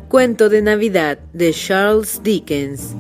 Cuento de Navidad de Charles Dickens.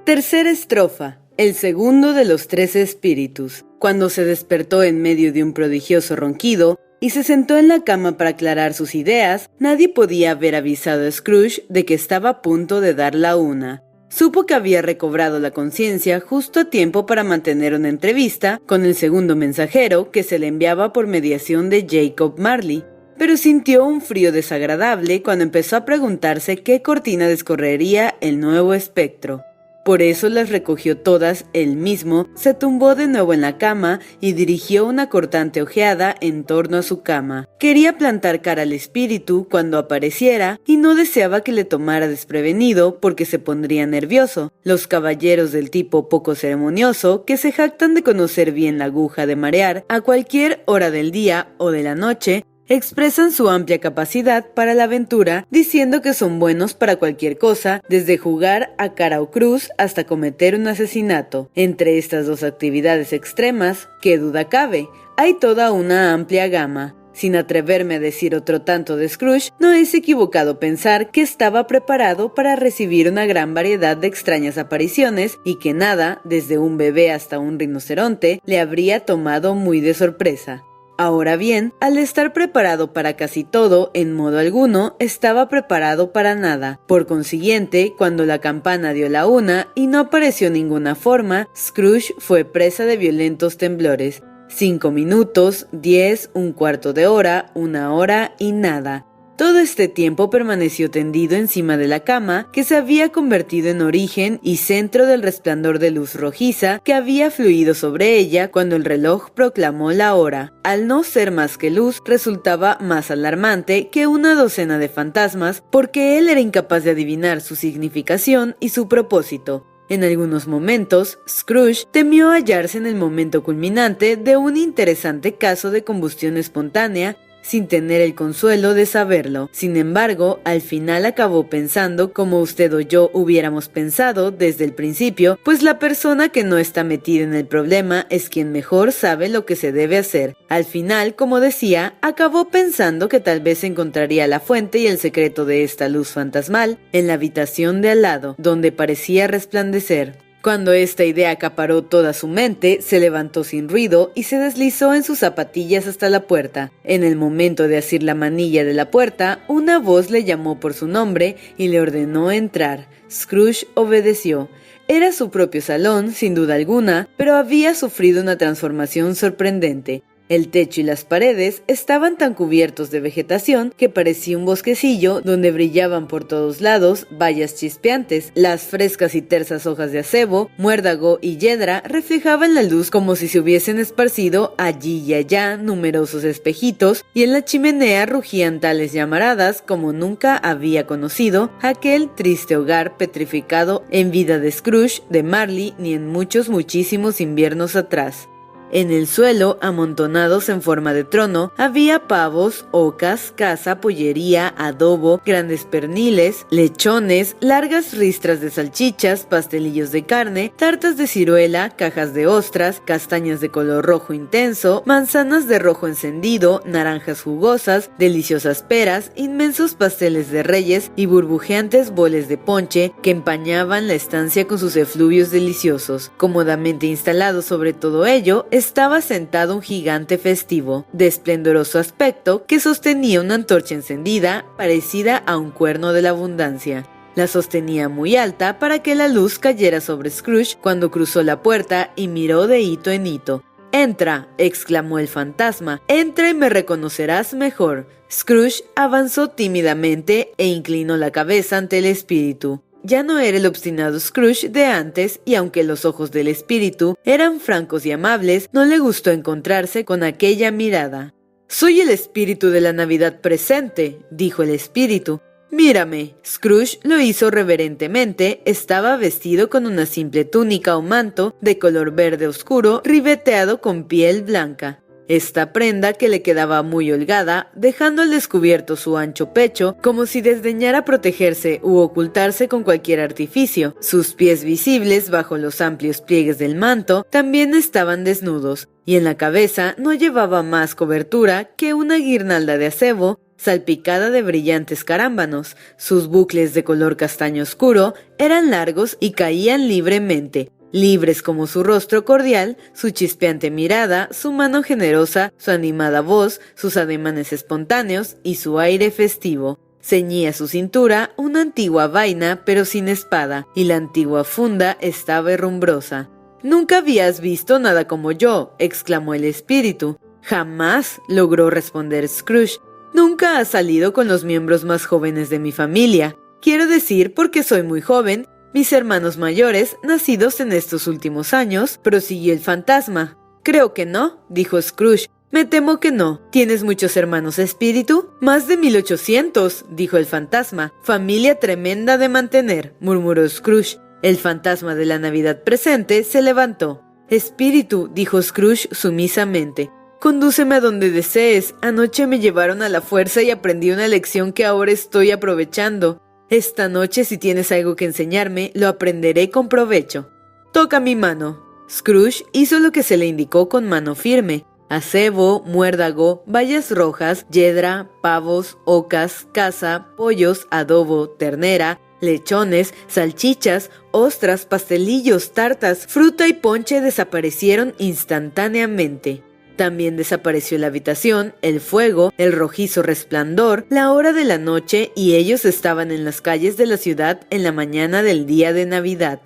Tercera estrofa. El segundo de los 13 espíritus. Cuando se despertó en medio de un prodigioso ronquido y se sentó en la cama para aclarar sus ideas, nadie podía haber avisado a Scrooge de que estaba a punto de dar la una. Supo que había recobrado la conciencia justo a tiempo para mantener una entrevista con el segundo mensajero que se le enviaba por mediación de Jacob Marley, pero sintió un frío desagradable cuando empezó a preguntarse qué cortina descorrería el nuevo espectro. Por eso las recogió todas él mismo, se tumbó de nuevo en la cama y dirigió una cortante ojeada en torno a su cama. Quería plantar cara al espíritu cuando apareciera y no deseaba que le tomara desprevenido porque se pondría nervioso. Los caballeros del tipo poco ceremonioso, que se jactan de conocer bien la aguja de marear a cualquier hora del día o de la noche, expresan su amplia capacidad para la aventura diciendo que son buenos para cualquier cosa, desde jugar a cara o cruz hasta cometer un asesinato. Entre estas dos actividades extremas, ¿qué duda cabe? Hay toda una amplia gama. Sin atreverme a decir otro tanto de Scrooge, no es equivocado pensar que estaba preparado para recibir una gran variedad de extrañas apariciones y que nada, desde un bebé hasta un rinoceronte, le habría tomado muy de sorpresa. Ahora bien, al estar preparado para casi todo, en modo alguno, estaba preparado para nada. Por consiguiente, cuando la campana dio la una y no apareció ninguna forma, Scrooge fue presa de violentos temblores. 5 minutos, 10, un cuarto de hora, 1 hora y nada. Todo este tiempo permaneció tendido encima de la cama, que se había convertido en origen y centro del resplandor de luz rojiza que había fluido sobre ella cuando el reloj proclamó la hora. Al no ser más que luz, resultaba más alarmante que una docena de fantasmas, porque él era incapaz de adivinar su significación y su propósito. En algunos momentos, Scrooge temió hallarse en el momento culminante de un interesante caso de combustión espontánea, sin tener el consuelo de saberlo. Sin embargo, al final acabó pensando como usted o yo hubiéramos pensado desde el principio, pues la persona que no está metida en el problema es quien mejor sabe lo que se debe hacer. Al final, como decía, acabó pensando que tal vez encontraría la fuente y el secreto de esta luz fantasmal en la habitación de al lado, donde parecía resplandecer. Cuando esta idea acaparó toda su mente, se levantó sin ruido y se deslizó en sus zapatillas hasta la puerta. En el momento de asir la manilla de la puerta, una voz le llamó por su nombre y le ordenó entrar. Scrooge obedeció. Era su propio salón, sin duda alguna, pero había sufrido una transformación sorprendente. El techo y las paredes estaban tan cubiertos de vegetación que parecía un bosquecillo donde brillaban por todos lados bayas chispeantes. Las frescas y tersas hojas de acebo, muérdago y yedra reflejaban la luz como si se hubiesen esparcido allí y allá numerosos espejitos, y en la chimenea rugían tales llamaradas como nunca había conocido aquel triste hogar petrificado en vida de Scrooge, de Marley, ni en muchísimos inviernos atrás. En el suelo, amontonados en forma de trono, había pavos, ocas, caza, pollería, adobo, grandes perniles, lechones, largas ristras de salchichas, pastelillos de carne, tartas de ciruela, cajas de ostras, castañas de color rojo intenso, manzanas de rojo encendido, naranjas jugosas, deliciosas peras, inmensos pasteles de reyes y burbujeantes boles de ponche que empañaban la estancia con sus efluvios deliciosos. Cómodamente instalado sobre todo ello, estaba sentado un gigante festivo, de esplendoroso aspecto, que sostenía una antorcha encendida, parecida a un cuerno de la abundancia. La sostenía muy alta para que la luz cayera sobre Scrooge cuando cruzó la puerta y miró de hito en hito. «¡Entra!», exclamó el fantasma, «entra y me reconocerás mejor». Scrooge avanzó tímidamente e inclinó la cabeza ante el espíritu. Ya no era el obstinado Scrooge de antes, y aunque los ojos del espíritu eran francos y amables, no le gustó encontrarse con aquella mirada. «Soy el espíritu de la Navidad presente», dijo el espíritu. «Mírame». Scrooge lo hizo reverentemente. Estaba vestido con una simple túnica o manto de color verde oscuro ribeteado con piel blanca. esta prenda que le quedaba muy holgada, dejando al descubierto su ancho pecho, como si desdeñara protegerse u ocultarse con cualquier artificio. Sus pies visibles bajo los amplios pliegues del manto también estaban desnudos, y en la cabeza no llevaba más cobertura que una guirnalda de acebo salpicada de brillantes carámbanos. Sus bucles de color castaño oscuro eran largos y caían libremente, libres como su rostro cordial, su chispeante mirada, su mano generosa, su animada voz, sus ademanes espontáneos y su aire festivo. Ceñía su cintura una antigua vaina pero sin espada, y la antigua funda estaba herrumbrosa. «Nunca habías visto nada como yo», exclamó el espíritu. «Jamás», logró responder Scrooge. «Nunca has salido con los miembros más jóvenes de mi familia. Quiero decir porque soy muy joven. Mis hermanos mayores, nacidos en estos últimos años», prosiguió el fantasma. «Creo que no», dijo Scrooge. «Me temo que no. ¿Tienes muchos hermanos, espíritu?» «Más de 1800», dijo el fantasma. «Familia tremenda de mantener», murmuró Scrooge. El fantasma de la Navidad presente se levantó. «Espíritu», dijo Scrooge sumisamente, «condúceme a donde desees. Anoche me llevaron a la fuerza y aprendí una lección que ahora estoy aprovechando. Esta noche, si tienes algo que enseñarme, lo aprenderé con provecho». «Toca mi mano». Scrooge hizo lo que se le indicó con mano firme. Acebo, muérdago, bayas rojas, yedra, pavos, ocas, caza, pollos, adobo, ternera, lechones, salchichas, ostras, pastelillos, tartas, fruta y ponche desaparecieron instantáneamente. También desapareció la habitación, el fuego, el rojizo resplandor, la hora de la noche, y ellos estaban en las calles de la ciudad en la mañana del día de Navidad.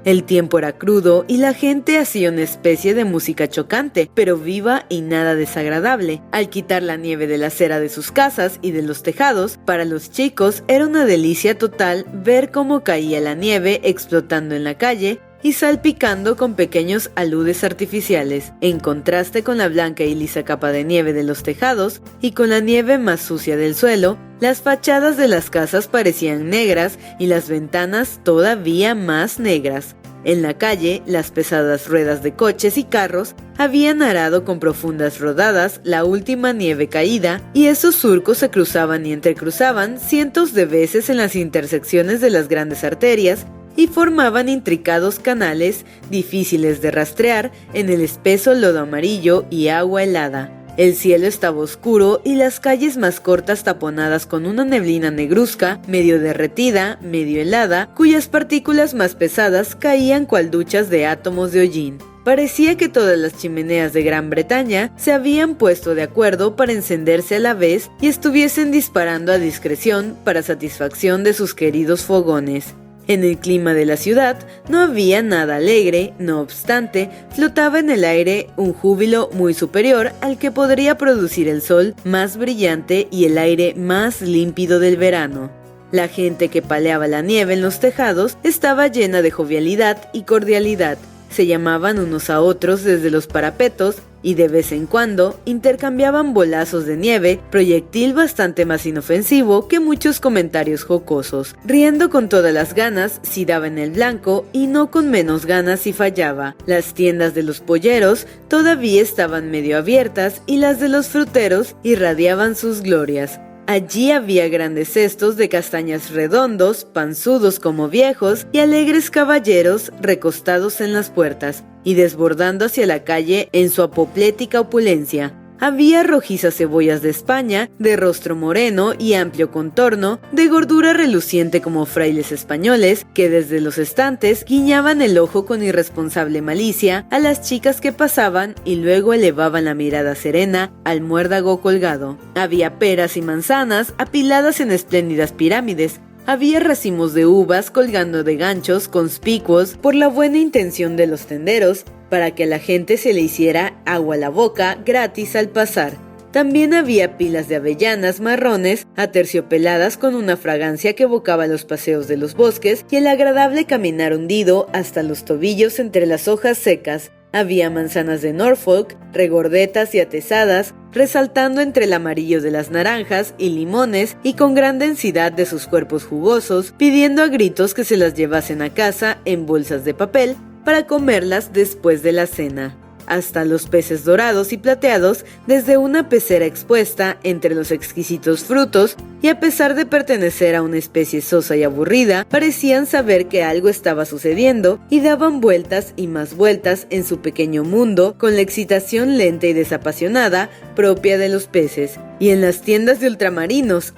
El tiempo era crudo y la gente hacía una especie de música chocante, pero viva y nada desagradable. Al quitar la nieve de la acera de sus casas y de los tejados, para los chicos era una delicia total ver cómo caía la nieve explotando en la calle y salpicando con pequeños aludes artificiales, en contraste con la blanca y lisa capa de nieve de los tejados y con la nieve más sucia del suelo. Las fachadas de las casas parecían negras y las ventanas todavía más negras. En la calle, las pesadas ruedas de coches y carros habían arado con profundas rodadas la última nieve caída, y esos surcos se cruzaban y entrecruzaban cientos de veces en las intersecciones de las grandes arterias y formaban intricados canales difíciles de rastrear en el espeso lodo amarillo y agua helada. El cielo estaba oscuro y las calles más cortas taponadas con una neblina negruzca, medio derretida, medio helada, cuyas partículas más pesadas caían cual duchas de átomos de hollín. Parecía que todas las chimeneas de Gran Bretaña se habían puesto de acuerdo para encenderse a la vez y estuviesen disparando a discreción para satisfacción de sus queridos fogones. En el clima de la ciudad no había nada alegre, no obstante, flotaba en el aire un júbilo muy superior al que podría producir el sol más brillante y el aire más límpido del verano. La gente que paleaba la nieve en los tejados estaba llena de jovialidad y cordialidad. Se llamaban unos a otros desde los parapetos y de vez en cuando intercambiaban bolazos de nieve, proyectil bastante más inofensivo que muchos comentarios jocosos, riendo con todas las ganas si daba en el blanco y no con menos ganas si fallaba. Las tiendas de los polleros todavía estaban medio abiertas y las de los fruteros irradiaban sus glorias. Allí había grandes cestos de castañas redondos, panzudos como viejos, y alegres caballeros recostados en las puertas y desbordando hacia la calle en su apoplética opulencia. Había rojizas cebollas de España, de rostro moreno y amplio contorno, de gordura reluciente como frailes españoles, que desde los estantes guiñaban el ojo con irresponsable malicia a las chicas que pasaban y luego elevaban la mirada serena al muérdago colgado. Había peras y manzanas apiladas en espléndidas pirámides. Había racimos de uvas colgando de ganchos conspicuos por la buena intención de los tenderos, para que a la gente se le hiciera agua a la boca gratis al pasar. También había pilas de avellanas marrones aterciopeladas con una fragancia que evocaba los paseos de los bosques y el agradable caminar hundido hasta los tobillos entre las hojas secas. Había manzanas de Norfolk, regordetas y atezadas, resaltando entre el amarillo de las naranjas y limones y con gran densidad de sus cuerpos jugosos, pidiendo a gritos que se las llevasen a casa en bolsas de papel para comerlas después de la cena. Hasta los peces dorados y plateados desde una pecera expuesta entre los exquisitos frutos, y a pesar de pertenecer a una especie sosa y aburrida, parecían saber que algo estaba sucediendo y daban vueltas y más vueltas en su pequeño mundo con la excitación lenta y desapasionada propia de los peces. Y en las tiendas de ultramarinos,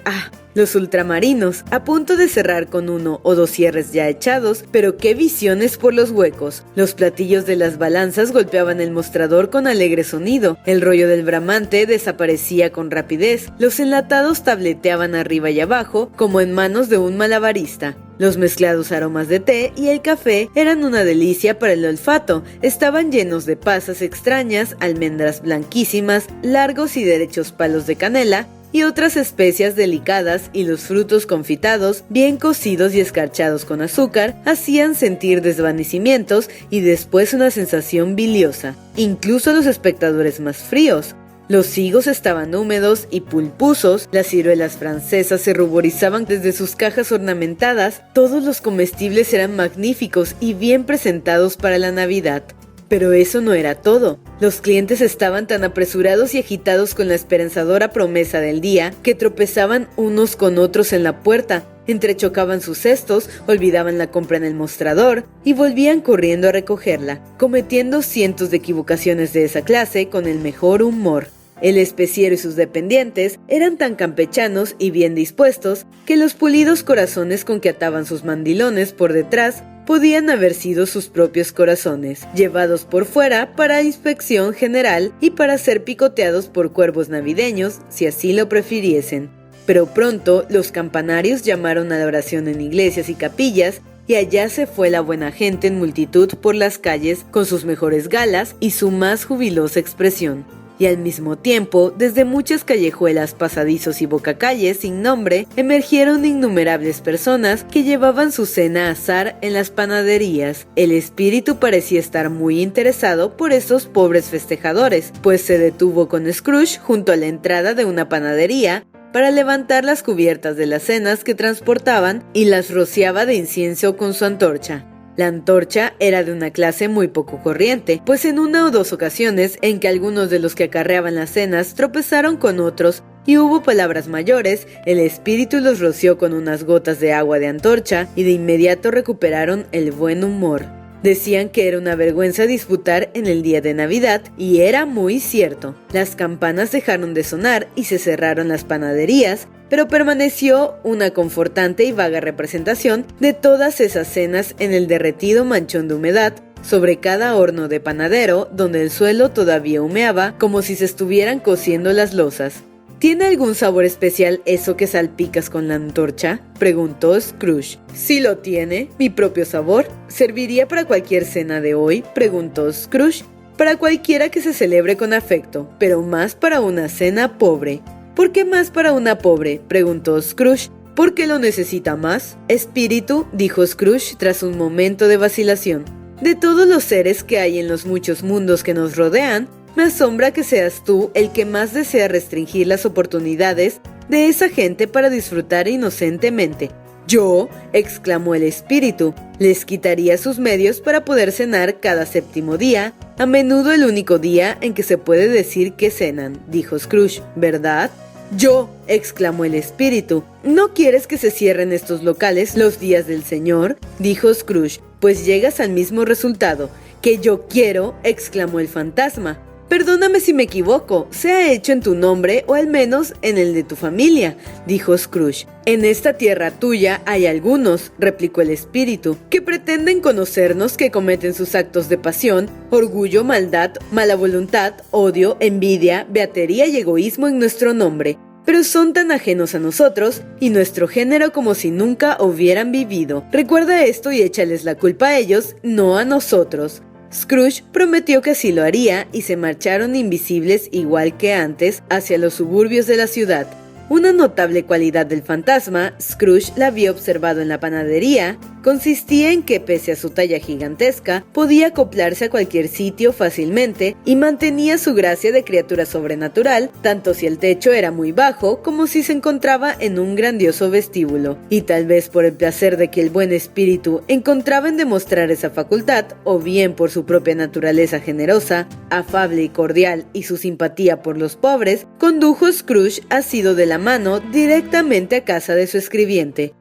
los ultramarinos, a punto de cerrar con 1 o 2 cierres ya echados, pero qué visiones por los huecos. Los platillos de las balanzas golpeaban el mostrador con alegre sonido, el rollo del bramante desaparecía con rapidez, los enlatados tableteaban arriba y abajo como en manos de un malabarista. Los mezclados aromas de té y el café eran una delicia para el olfato, estaban llenos de pasas extrañas, almendras blanquísimas, largos y derechos palos de canela, y otras especias delicadas, y los frutos confitados, bien cocidos y escarchados con azúcar, hacían sentir desvanecimientos y después una sensación biliosa, incluso los espectadores más fríos. Los higos estaban húmedos y pulposos, las ciruelas francesas se ruborizaban desde sus cajas ornamentadas, todos los comestibles eran magníficos y bien presentados para la Navidad. Pero eso no era todo. Los clientes estaban tan apresurados y agitados con la esperanzadora promesa del día que tropezaban unos con otros en la puerta, entrechocaban sus cestos, olvidaban la compra en el mostrador y volvían corriendo a recogerla, cometiendo cientos de equivocaciones de esa clase con el mejor humor. El especiero y sus dependientes eran tan campechanos y bien dispuestos que los pulidos corazones con que ataban sus mandilones por detrás podían haber sido sus propios corazones, llevados por fuera para inspección general y para ser picoteados por cuervos navideños, si así lo prefiriesen. Pero pronto los campanarios llamaron a la oración en iglesias y capillas, y allá se fue la buena gente en multitud por las calles con sus mejores galas y su más jubilosa expresión. Y al mismo tiempo, desde muchas callejuelas, pasadizos y bocacalles sin nombre, emergieron innumerables personas que llevaban su cena a asar en las panaderías. El espíritu parecía estar muy interesado por estos pobres festejadores, pues se detuvo con Scrooge junto a la entrada de una panadería para levantar las cubiertas de las cenas que transportaban y las rociaba de incienso con su antorcha. La antorcha era de una clase muy poco corriente, pues en 1 o 2 ocasiones en que algunos de los que acarreaban las cenas tropezaron con otros y hubo palabras mayores, el espíritu los roció con unas gotas de agua de antorcha y de inmediato recuperaron el buen humor. Decían que era una vergüenza disputar en el día de Navidad, y era muy cierto. Las campanas dejaron de sonar y se cerraron las panaderías, pero permaneció una confortante y vaga representación de todas esas cenas en el derretido manchón de humedad sobre cada horno de panadero, donde el suelo todavía humeaba como si se estuvieran cociendo las losas. ¿Tiene algún sabor especial eso que salpicas con la antorcha?, preguntó Scrooge. Sí lo tiene, mi propio sabor. ¿Serviría para cualquier cena de hoy?, preguntó Scrooge. Para cualquiera que se celebre con afecto, pero más para una cena pobre. ¿Por qué más para una pobre?, preguntó Scrooge. ¿Por qué lo necesita más? Espíritu, dijo Scrooge tras un momento de vacilación. De todos los seres que hay en los muchos mundos que nos rodean, me asombra que seas tú el que más desea restringir las oportunidades de esa gente para disfrutar inocentemente. ¿Yo?, exclamó el espíritu. Les quitaría sus medios para poder cenar cada 7º día, a menudo el único día en que se puede decir que cenan, dijo Scrooge, ¿verdad? «Yo», exclamó el espíritu. «¿No quieres que se cierren estos locales los días del Señor?», dijo Scrooge. «Pues llegas al mismo resultado». «Que yo quiero», exclamó el fantasma. «Perdóname si me equivoco, se ha hecho en tu nombre o al menos en el de tu familia», dijo Scrooge. «En esta tierra tuya hay algunos», replicó el espíritu, «que pretenden conocernos, que cometen sus actos de pasión, orgullo, maldad, mala voluntad, odio, envidia, beatería y egoísmo en nuestro nombre. Pero son tan ajenos a nosotros y nuestro género como si nunca hubieran vivido. Recuerda esto y échales la culpa a ellos, no a nosotros». Scrooge prometió que así lo haría y se marcharon invisibles igual que antes hacia los suburbios de la ciudad. Una notable cualidad del fantasma, Scrooge la había observado en la panadería, consistía en que, pese a su talla gigantesca, podía acoplarse a cualquier sitio fácilmente y mantenía su gracia de criatura sobrenatural, tanto si el techo era muy bajo como si se encontraba en un grandioso vestíbulo. Y tal vez por el placer de que el buen espíritu encontraba en demostrar esa facultad, o bien por su propia naturaleza generosa, afable y cordial, y su simpatía por los pobres, condujo Scrooge asido de la mano directamente a casa de su escribiente.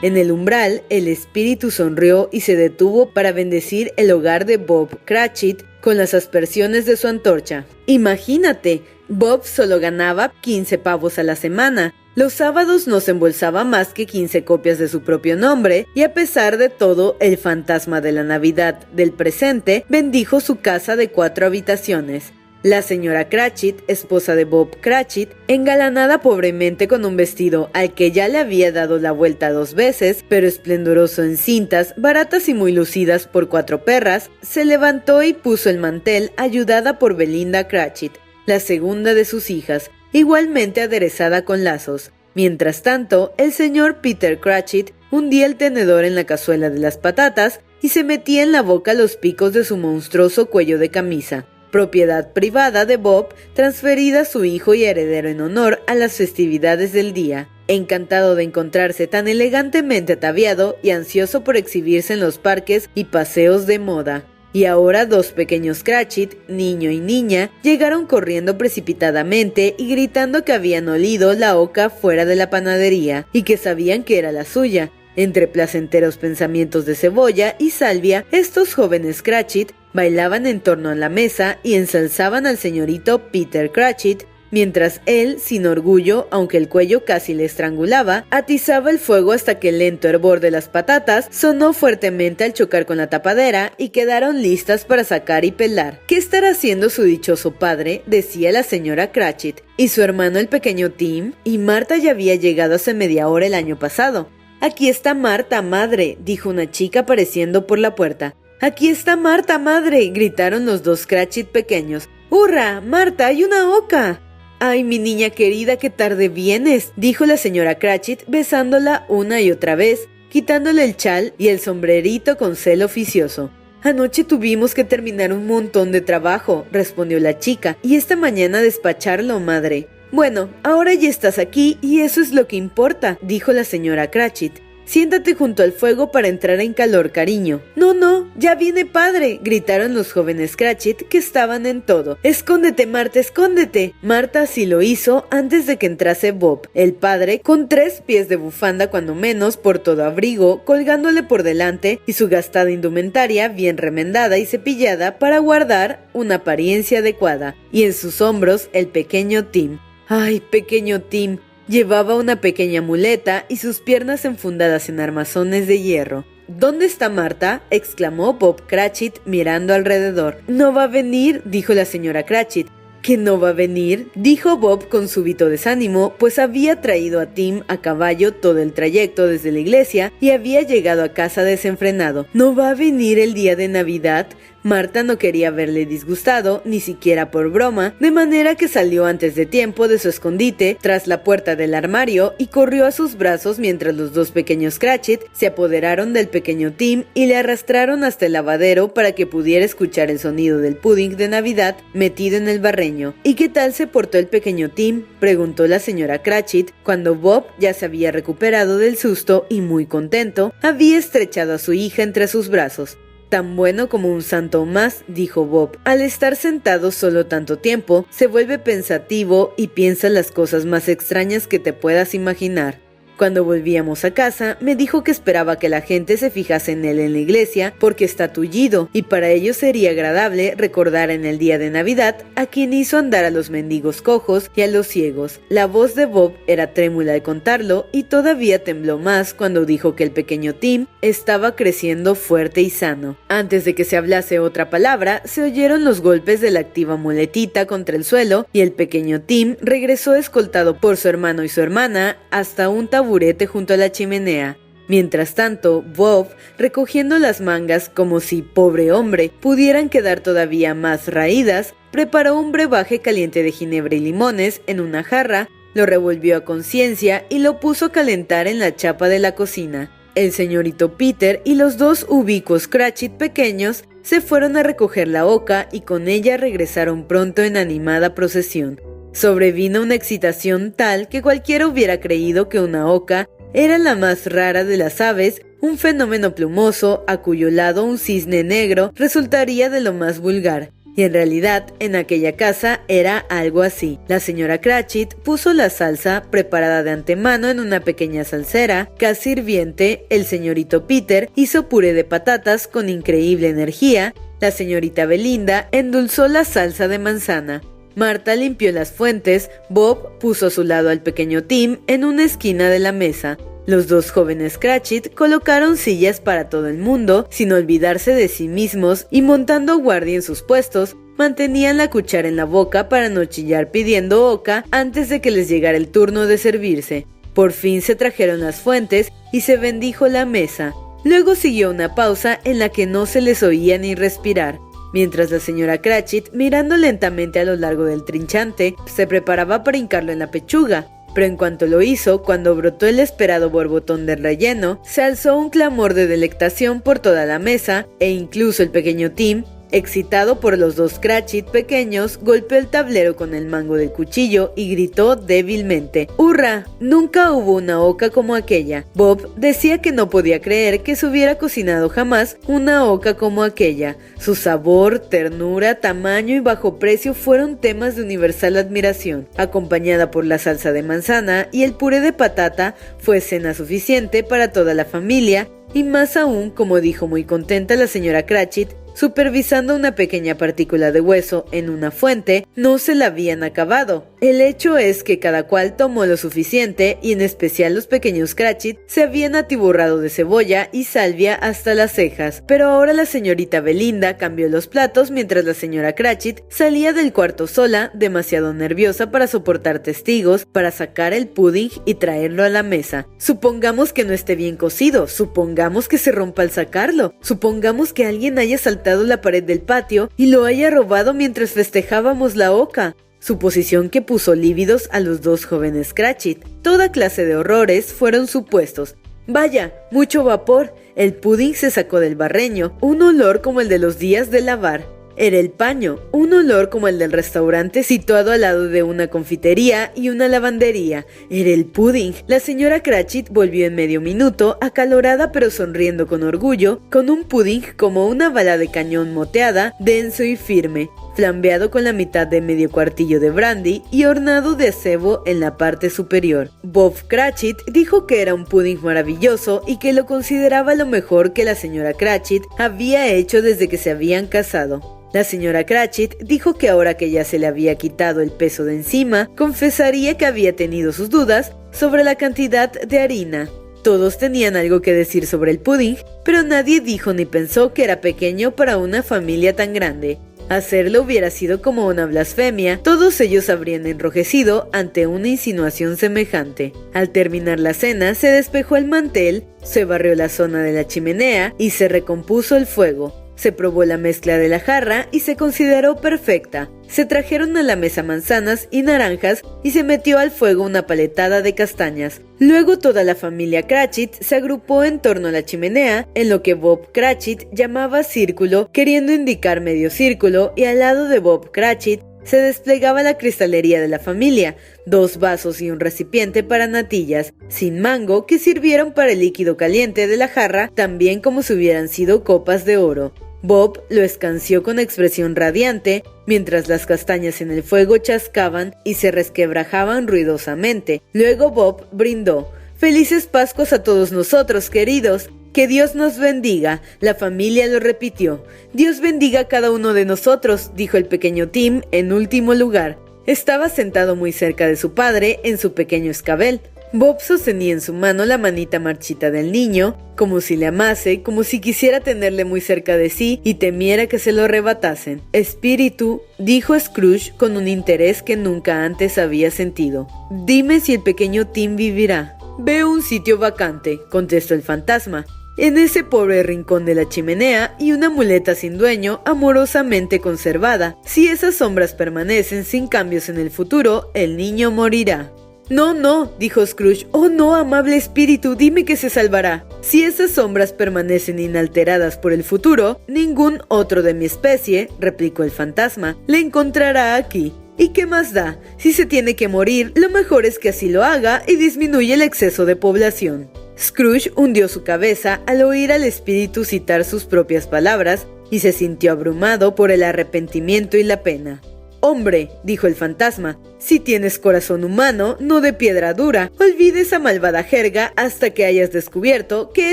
En el umbral, el espíritu sonrió y se detuvo para bendecir el hogar de Bob Cratchit con las aspersiones de su antorcha. Imagínate, Bob solo ganaba 15 pavos a la semana. Los sábados no se embolsaba más que 15 copias de su propio nombre, y a pesar de todo, el fantasma de la Navidad del presente bendijo su casa de 4 habitaciones. La señora Cratchit, esposa de Bob Cratchit, engalanada pobremente con un vestido al que ya le había dado la vuelta 2 veces, pero esplendoroso en cintas, baratas y muy lucidas por 4 perras, se levantó y puso el mantel, ayudada por Belinda Cratchit, la segunda de sus hijas, igualmente aderezada con lazos. Mientras tanto, el señor Peter Cratchit hundía el tenedor en la cazuela de las patatas y se metía en la boca los picos de su monstruoso cuello de camisa, propiedad privada de Bob, transferida a su hijo y heredero en honor a las festividades del día. Encantado de encontrarse tan elegantemente ataviado y ansioso por exhibirse en los parques y paseos de moda. Y ahora 2 pequeños Cratchit, niño y niña, llegaron corriendo precipitadamente y gritando que habían olido la oca fuera de la panadería y que sabían que era la suya. Entre placenteros pensamientos de cebolla y salvia, estos jóvenes Cratchit bailaban en torno a la mesa y ensalzaban al señorito Peter Cratchit, mientras él, sin orgullo, aunque el cuello casi le estrangulaba, atizaba el fuego hasta que el lento hervor de las patatas sonó fuertemente al chocar con la tapadera y quedaron listas para sacar y pelar. ¿Qué estará haciendo su dichoso padre?, decía la señora Cratchit. ¿Y su hermano el pequeño Tim? Y Marta ya había llegado hace media hora el año pasado. «Aquí está Marta, madre», dijo una chica apareciendo por la puerta. «Aquí está Marta, madre», gritaron los 2 Cratchit pequeños. «¡Hurra, Marta, hay una oca!» «Ay, mi niña querida, qué tarde vienes», dijo la señora Cratchit besándola una y otra vez, quitándole el chal y el sombrerito con celo oficioso. «Anoche tuvimos que terminar un montón de trabajo», respondió la chica, «y esta mañana despacharlo, madre». «Bueno, ahora ya estás aquí y eso es lo que importa», dijo la señora Cratchit. «Siéntate junto al fuego para entrar en calor, cariño». «No, no, ya viene padre», gritaron los jóvenes Cratchit que estaban en todo. «Escóndete, Marta, escóndete». Marta así lo hizo antes de que entrase Bob, el padre, con 3 pies de bufanda cuando menos por todo abrigo, colgándole por delante y su gastada indumentaria bien remendada y cepillada para guardar una apariencia adecuada, y en sus hombros el pequeño Tim. ¡Ay, pequeño Tim! Llevaba una pequeña muleta y sus piernas enfundadas en armazones de hierro. «¿Dónde está Marta?», exclamó Bob Cratchit mirando alrededor. «No va a venir», dijo la señora Cratchit. «¿Que no va a venir?», dijo Bob con súbito desánimo, pues había traído a Tim a caballo todo el trayecto desde la iglesia y había llegado a casa desenfrenado. «¿No va a venir el día de Navidad?». Marta no quería verle disgustado, ni siquiera por broma, de manera que salió antes de tiempo de su escondite tras la puerta del armario y corrió a sus brazos mientras los 2 pequeños Cratchit se apoderaron del pequeño Tim y le arrastraron hasta el lavadero para que pudiera escuchar el sonido del pudding de Navidad metido en el barreño. «¿Y qué tal se portó el pequeño Tim?», preguntó la señora Cratchit cuando Bob ya se había recuperado del susto y muy contento había estrechado a su hija entre sus brazos. «Tan bueno como un santo más», dijo Bob. «Al estar sentado solo tanto tiempo, se vuelve pensativo y piensa las cosas más extrañas que te puedas imaginar. Cuando volvíamos a casa, me dijo que esperaba que la gente se fijase en él en la iglesia porque está tullido, y para ellos sería agradable recordar en el día de Navidad a quien hizo andar a los mendigos cojos y a los ciegos». La voz de Bob era trémula al contarlo y todavía tembló más cuando dijo que el pequeño Tim estaba creciendo fuerte y sano. Antes de que se hablase otra palabra, se oyeron los golpes de la activa muletita contra el suelo y el pequeño Tim regresó escoltado por su hermano y su hermana hasta un taburete junto a la chimenea. Mientras tanto, Bob, recogiendo las mangas como si, pobre hombre, pudieran quedar todavía más raídas, preparó un brebaje caliente de ginebra y limones en una jarra lo revolvió a conciencia y lo puso a calentar en la chapa de la cocina. El señorito Peter y los dos ubicuos Cratchit pequeños se fueron a recoger la oca y con ella regresaron pronto en animada procesión. Sobrevino una excitación tal que cualquiera hubiera creído que una oca era la más rara de las aves, un fenómeno plumoso a cuyo lado un cisne negro resultaría de lo más vulgar. Y en realidad, en aquella casa era algo así. La señora Cratchit puso la salsa, preparada de antemano en una pequeña salsera, casi hirviente. El señorito Peter hizo puré de patatas con increíble energía. La señorita Belinda endulzó la salsa de manzana. Marta limpió las fuentes. Bob puso a su lado al pequeño Tim en una esquina de la mesa. Los dos jóvenes Cratchit colocaron sillas para todo el mundo, sin olvidarse de sí mismos, y montando guardia en sus puestos, mantenían la cuchara en la boca para no chillar pidiendo oca antes de que les llegara el turno de servirse. Por fin se trajeron las fuentes y se bendijo la mesa. Luego siguió una pausa en la que no se les oía ni respirar, mientras la señora Cratchit, mirando lentamente a lo largo del trinchante, se preparaba para hincarlo en la pechuga. Pero en cuanto lo hizo, cuando brotó el esperado borbotón del relleno, se alzó un clamor de delectación por toda la mesa, e incluso el pequeño Tim, excitado por los dos Cratchit pequeños, golpeó el tablero con el mango del cuchillo y gritó débilmente: ¡Hurra! Nunca hubo una oca como aquella. Bob decía que no podía creer que se hubiera cocinado jamás una oca como aquella. Su sabor, ternura, tamaño y bajo precio fueron temas de universal admiración. Acompañada por la salsa de manzana y el puré de patata, fue cena suficiente para toda la familia, y más aún, como dijo muy contenta la señora Cratchit, supervisando una pequeña partícula de hueso en una fuente, no se la habían acabado. El hecho es que cada cual tomó lo suficiente, y en especial los pequeños Cratchit se habían atiborrado de cebolla y salvia hasta las cejas. Pero ahora la señorita Belinda cambió los platos mientras la señora Cratchit salía del cuarto sola, demasiado nerviosa para soportar testigos, para sacar el pudding y traerlo a la mesa. Supongamos que no esté bien cocido, supongamos que se rompa al sacarlo, supongamos que alguien haya saltado la pared del patio y lo haya robado mientras festejábamos la oca. Suposición que puso lívidos a los dos jóvenes Cratchit. Toda clase de horrores fueron supuestos. Vaya, mucho vapor. El pudding se sacó del barreño, un olor como el de los días de lavar. Era el paño, un olor como el del restaurante situado al lado de una confitería y una lavandería. Era el pudding. La señora Cratchit volvió en medio minuto, acalorada pero sonriendo con orgullo, con un pudding como una bala de cañón moteada, denso y firme, flambeado con la mitad de medio cuartillo de brandy y ornado de acebo en la parte superior. Bob Cratchit dijo que era un pudding maravilloso y que lo consideraba lo mejor que la señora Cratchit había hecho desde que se habían casado. La señora Cratchit dijo que ahora que ya se le había quitado el peso de encima, confesaría que había tenido sus dudas sobre la cantidad de harina. Todos tenían algo que decir sobre el pudding, pero nadie dijo ni pensó que era pequeño para una familia tan grande. Hacerlo hubiera sido como una blasfemia. Todos ellos habrían enrojecido ante una insinuación semejante. Al terminar la cena, se despejó el mantel, se barrió la zona de la chimenea y se recompuso el fuego. Se probó la mezcla de la jarra y se consideró perfecta. Se trajeron a la mesa manzanas y naranjas y se metió al fuego una paletada de castañas. Luego toda la familia Cratchit se agrupó en torno a la chimenea, en lo que Bob Cratchit llamaba círculo, queriendo indicar medio círculo, y al lado de Bob Cratchit se desplegaba la cristalería de la familia, 2 vasos y un recipiente para natillas, sin mango, que sirvieron para el líquido caliente de la jarra, también como si hubieran sido copas de oro. Bob lo escanció con expresión radiante, mientras las castañas en el fuego chascaban y se resquebrajaban ruidosamente. Luego Bob brindó: «Felices Pascuas a todos nosotros, queridos. Que Dios nos bendiga». La familia lo repitió. «Dios bendiga a cada uno de nosotros», dijo el pequeño Tim en último lugar. Estaba sentado muy cerca de su padre en su pequeño escabel. Bob sostenía en su mano la manita marchita del niño, como si le amase, como si quisiera tenerle muy cerca de sí y temiera que se lo arrebatasen. «Espíritu», dijo Scrooge con un interés que nunca antes había sentido, «dime si el pequeño Tim vivirá». «Veo un sitio vacante», contestó el fantasma, «en ese pobre rincón de la chimenea, y una muleta sin dueño, amorosamente conservada. Si esas sombras permanecen sin cambios en el futuro, el niño morirá». No, no, dijo Scrooge. Oh, no, amable espíritu, dime que se salvará. Si esas sombras permanecen inalteradas por el futuro, ningún otro de mi especie, replicó el fantasma, le encontrará aquí. ¿Y qué más da? Si se tiene que morir, lo mejor es que así lo haga y disminuye el exceso de población. Scrooge hundió su cabeza al oír al espíritu citar sus propias palabras y se sintió abrumado por el arrepentimiento y la pena. «Hombre», dijo el fantasma, «si tienes corazón humano, no de piedra dura, olvide esa malvada jerga hasta que hayas descubierto qué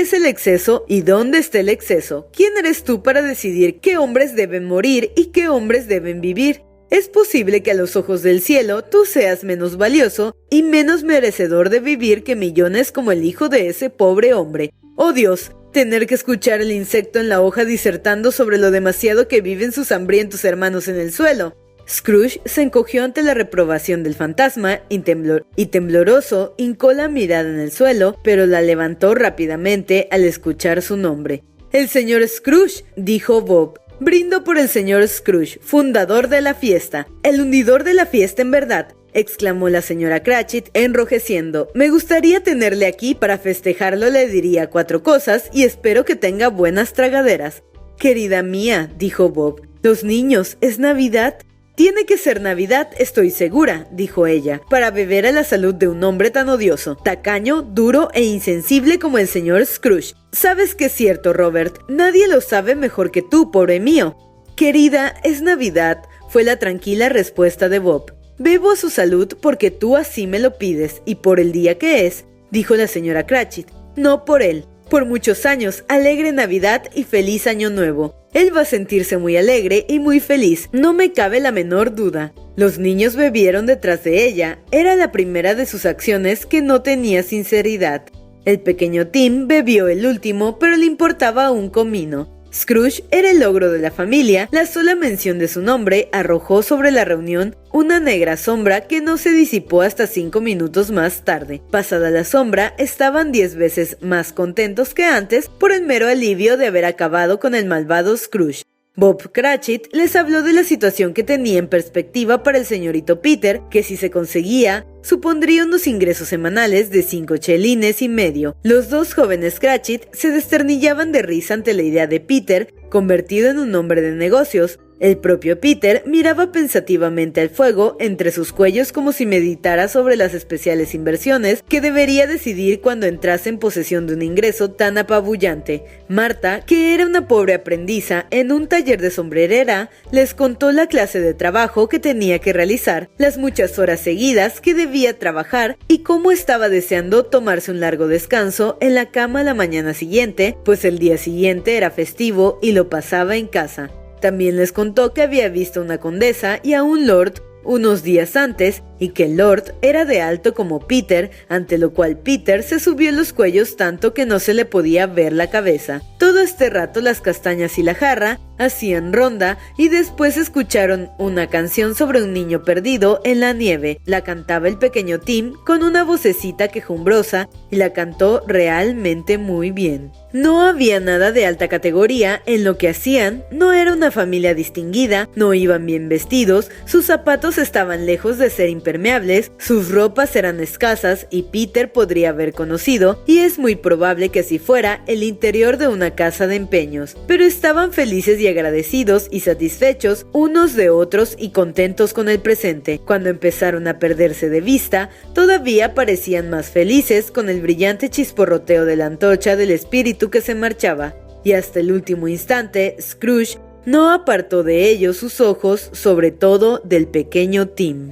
es el exceso y dónde está el exceso. ¿Quién eres tú para decidir qué hombres deben morir y qué hombres deben vivir? Es posible que a los ojos del cielo tú seas menos valioso y menos merecedor de vivir que millones como el hijo de ese pobre hombre. ¡Oh Dios! Tener que escuchar el insecto en la hoja disertando sobre lo demasiado que viven sus hambrientos hermanos en el suelo». Scrooge se encogió ante la reprobación del fantasma y tembloroso hincó la mirada en el suelo, pero la levantó rápidamente al escuchar su nombre. «El señor Scrooge», dijo Bob. «Brindo por el señor Scrooge, fundador de la fiesta. El hundidor de la fiesta en verdad», exclamó la señora Cratchit enrojeciendo. «Me gustaría tenerle aquí para festejarlo, le diría 4 cosas y espero que tenga buenas tragaderas». «Querida mía», dijo Bob, «los niños, ¿es Navidad?» «Tiene que ser Navidad, estoy segura», dijo ella, «para beber a la salud de un hombre tan odioso, tacaño, duro e insensible como el señor Scrooge. Sabes que es cierto, Robert, nadie lo sabe mejor que tú, pobre mío». «Querida, es Navidad», fue la tranquila respuesta de Bob. «Bebo a su salud porque tú así me lo pides, y por el día que es», dijo la señora Cratchit. «No por él. Por muchos años, alegre Navidad y feliz Año Nuevo. Él va a sentirse muy alegre y muy feliz, no me cabe la menor duda». Los niños bebieron detrás de ella. Era la primera de sus acciones que no tenía sinceridad. El pequeño Tim bebió el último, pero le importaba un comino. Scrooge era el ogro de la familia. La sola mención de su nombre arrojó sobre la reunión una negra sombra que no se disipó hasta 5 minutos más tarde. Pasada la sombra, estaban 10 veces más contentos que antes por el mero alivio de haber acabado con el malvado Scrooge. Bob Cratchit les habló de la situación que tenía en perspectiva para el señorito Peter, que si se conseguía, supondría unos ingresos semanales de 5 chelines y medio. Los dos jóvenes Cratchit se desternillaban de risa ante la idea de Peter, convertido en un hombre de negocios. El propio Peter miraba pensativamente al fuego entre sus cuellos como si meditara sobre las especiales inversiones que debería decidir cuando entrase en posesión de un ingreso tan apabullante. Marta, que era una pobre aprendiza en un taller de sombrerera, les contó la clase de trabajo que tenía que realizar, las muchas horas seguidas que debía trabajar y cómo estaba deseando tomarse un largo descanso en la cama la mañana siguiente, pues el día siguiente era festivo y lo pasaba en casa. También les contó que había visto a una condesa y a un lord unos días antes y que el lord era de alto como Peter, ante lo cual Peter se subió los cuellos tanto que no se le podía ver la cabeza. Todo este rato las castañas y la jarra hacían ronda y después escucharon una canción sobre un niño perdido en la nieve. La cantaba el pequeño Tim con una vocecita quejumbrosa y la cantó realmente muy bien. No había nada de alta categoría en lo que hacían, no era una familia distinguida, no iban bien vestidos, sus zapatos estaban lejos de ser impermeables, sus ropas eran escasas y Peter podría haber conocido, y es muy probable que así fuera, el interior de una casa de empeños. Pero estaban felices y agradecidos y satisfechos unos de otros y contentos con el presente. Cuando empezaron a perderse de vista, todavía parecían más felices con el brillante chisporroteo de la antorcha del espíritu que se marchaba, y hasta el último instante Scrooge no apartó de ellos sus ojos, sobre todo del pequeño Tim.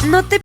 No te